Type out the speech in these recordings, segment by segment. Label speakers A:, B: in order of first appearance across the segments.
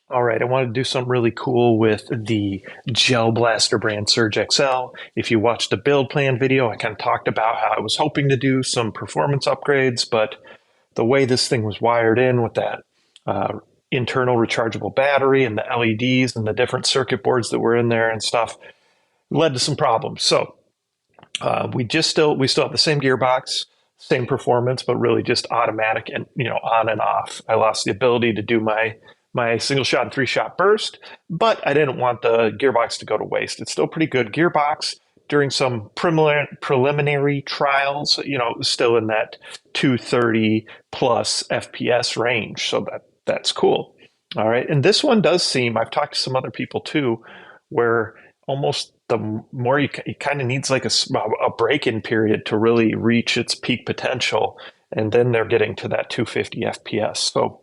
A: All right, I wanted to do something really cool with the Gel Blaster brand Surge XL. If you watched the build plan video, I kind of talked about how I was hoping to do some performance upgrades, but the way this thing was wired in with that uh, internal rechargeable battery and the LEDs and the different circuit boards that were in there and stuff led to some problems. So we still have the same gearbox, same performance, but really just automatic and on and off. I lost the ability to do my single shot and three shot burst, but I didn't want the gearbox to go to waste. It's still pretty good gearbox. During some preliminary trials, it was still in that 230 plus FPS range, so that's cool. All right, and this one does seem, I've talked to some other people too, where almost the more it kind of needs like a break-in period to really reach its peak potential, and then they're getting to that 250 FPS. So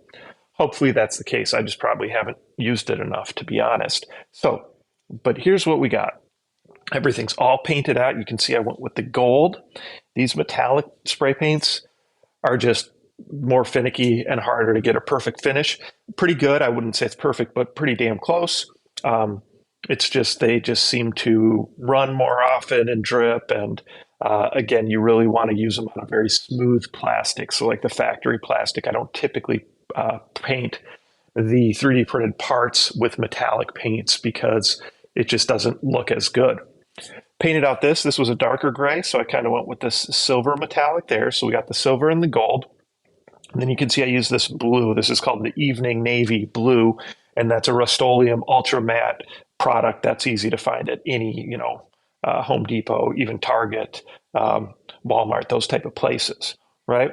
A: hopefully that's the case. I just probably haven't used it enough, to be honest. So, but here's what we got. Everything's all painted out. You can see I went with the gold. These metallic spray paints are just more finicky and harder to get a perfect finish. Pretty good. I wouldn't say it's perfect, but pretty damn close. It's just they just seem to run more often and drip. And again, you really want to use them on a very smooth plastic. So like the factory plastic, I don't typically paint the 3D printed parts with metallic paints because it just doesn't look as good. Painted out this was a darker gray, so I kind of went with this silver metallic there. So we got the silver and the gold. And then you can see I use this blue. This is called the Evening Navy Blue, and that's a Rust-Oleum Ultra Matte product that's easy to find at any, Home Depot, even Target, Walmart, those type of places, right?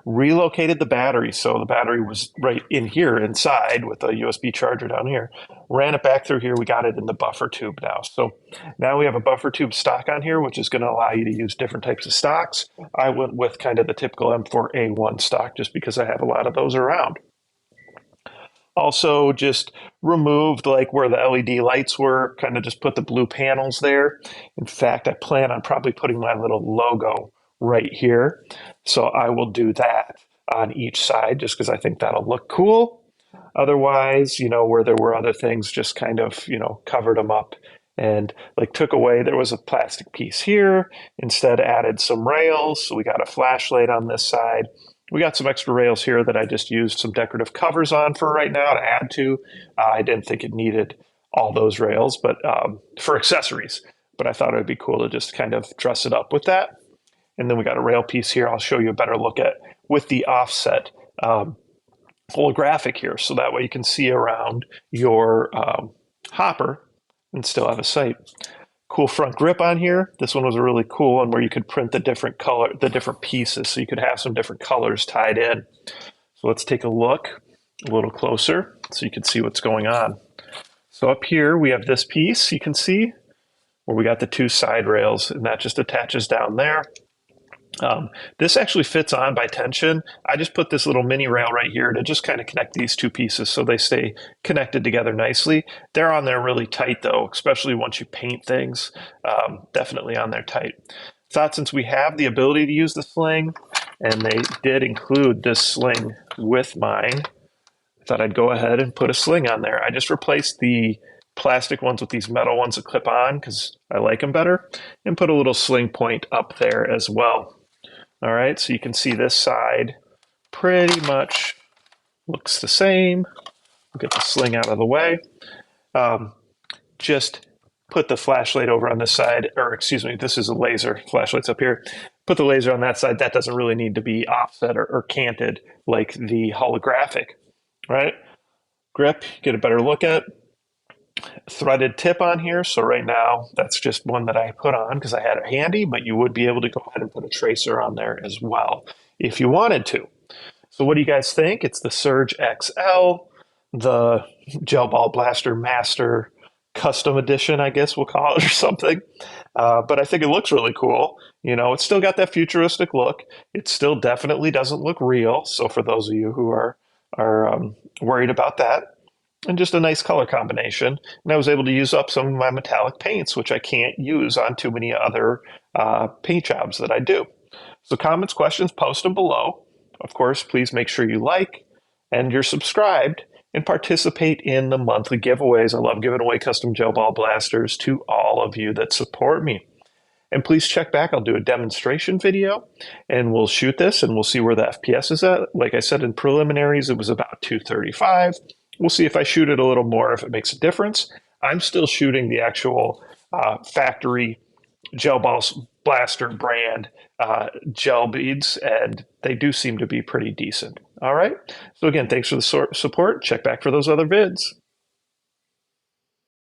A: Relocated the battery. So the battery was right in here inside with a USB charger down here. Ran it back through here. We got it in the buffer tube now. So now we have a buffer tube stock on here, which is going to allow you to use different types of stocks. I went with kind of the typical M4A1 stock just because I have a lot of those around. Also just removed like where the LED lights were, kind of just put the blue panels there. In fact, I plan on probably putting my little logo right here. So I will do that on each side just because I think that'll look cool. Otherwise, where there were other things, just kind of, covered them up and like took away, there was a plastic piece here, instead added some rails. So we got a flashlight on this side. We got some extra rails here that I just used some decorative covers on for right now to add to. I didn't think it needed all those rails, but for accessories. But I thought it would be cool to just kind of dress it up with that. And then we got a rail piece here. I'll show you a better look at with the offset holographic here. So that way you can see around your hopper and still have a sight. Cool front grip on here. This one was a really cool one where you could print the different different pieces. So you could have some different colors tied in. So let's take a look a little closer so you can see what's going on. So up here we have this piece you can see where we got the two side rails, and that just attaches down there. This actually fits on by tension. I just put this little mini rail right here to just kind of connect these two pieces so they stay connected together nicely. They're on there really tight though, especially once you paint things, definitely on there tight. Thought since we have the ability to use the sling, and they did include this sling with mine, I thought I'd go ahead and put a sling on there. I just replaced the plastic ones with these metal ones that clip on because I like them better, and put a little sling point up there as well. All right, so you can see this side pretty much looks the same. We'll get the sling out of the way. Just put the flashlight over on this side, or excuse me, this is a laser. Flashlight's up here. Put the laser on that side. That doesn't really need to be offset or canted like the holographic, right? Grip, get a better look at. Threaded tip on here. So right now, that's just one that I put on because I had it handy, but you would be able to go ahead and put a tracer on there as well if you wanted to. So what do you guys think? It's the Surge XL, the Gel Ball Blaster Master Custom Edition, I guess we'll call it, or something. But I think it looks really cool. It's still got that futuristic look. It still definitely doesn't look real. So for those of you who are worried about that, and just a nice color combination. And I was able to use up some of my metallic paints, which I can't use on too many other paint jobs that I do. So comments, questions, post them below. Of course, please make sure you like and you're subscribed. and participate in the monthly giveaways. I love giving away custom gel ball blasters to all of you that support me. And please check back. I'll do a demonstration video and we'll shoot this and we'll see where the FPS is at. Like I said in preliminaries, it was about 235. We'll see if I shoot it a little more, if it makes a difference. I'm still shooting the actual factory gel balls blaster brand gel beads, and they do seem to be pretty decent. All right. So again, thanks for the support. Check back for those other vids.